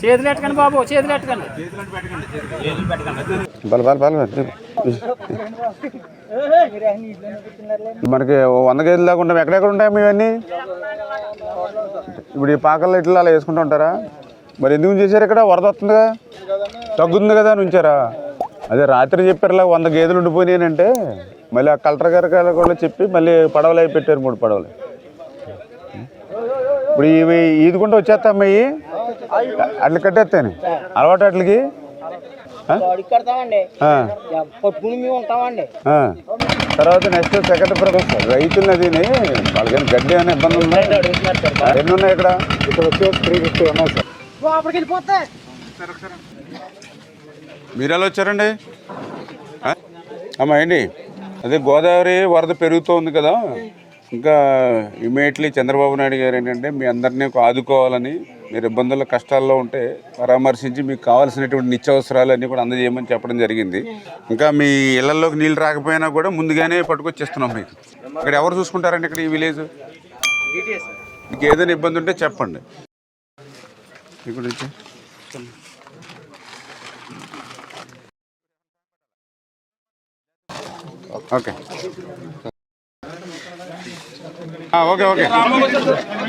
చేతులు ఎట్టకండి బాబు, చేతులు ఎట్టకండి. మనకి 100 కేజీలు దాకా ఉంటాయి. ఎక్కడెక్కడ ఉంటాయి ఇవన్నీ? ఇప్పుడు ఈ పాకల్లో ఇట్లా అలా వేసుకుంటూ ఉంటారా? మరి ఎందుకు చేశారు? ఇక్కడ వరద వస్తుందిగా, తగ్గుతుంది కదా అని ఉంచారా? అదే రాత్రి చెప్పారులా 100 గేదెలు ఉండిపోయినాయంటే మళ్ళీ ఆ కలెక్టర్ గారి కూడా చెప్పి మళ్ళీ పడవలు అవి పెట్టారు, 3 పడవలు. ఇప్పుడు ఇవి ఈదుకుంటూ వచ్చేస్తాం. ఇవి అట్లా కట్టేస్తాను అలవాటు అట్లకి. తర్వాత నెక్స్ట్ సెకండ్ ప్రొఫెస్ రైతులు నదిని వాళ్ళకైనా గడ్డి అనే ఇబ్బంది ఉందా? ఎన్ని ఉన్నాయి ఇక్కడ? ఇక్కడ వచ్చి 350 ఉన్నాయి సార్. మీరు ఎలా వచ్చారండి? అమ్మా ఏంటి, అదే గోదావరి వరద పెరుగుతోంది కదా, ఇంకా ఇమీడియట్లీ చంద్రబాబు నాయుడు గారు ఏంటంటే మీ అందరినీ ఆదుకోవాలని, మీరు ఇబ్బందుల్లో కష్టాల్లో ఉంటే పరామర్శించి మీకు కావాల్సినటువంటి నిత్యావసరాలు అన్నీ కూడా అందజేయమని చెప్పడం జరిగింది. ఇంకా మీ ఇళ్లలోకి నీళ్ళు రాకపోయినా కూడా ముందుగానే పట్టుకొచ్చేస్తున్నాం మీకు. ఇక్కడ ఎవరు చూసుకుంటారండి ఇక్కడ ఈ విలేజ్? మీకు ఏదైనా ఇబ్బంది ఉంటే చెప్పండి. ఇక్కడ ఓకే ఓకే ఓకే.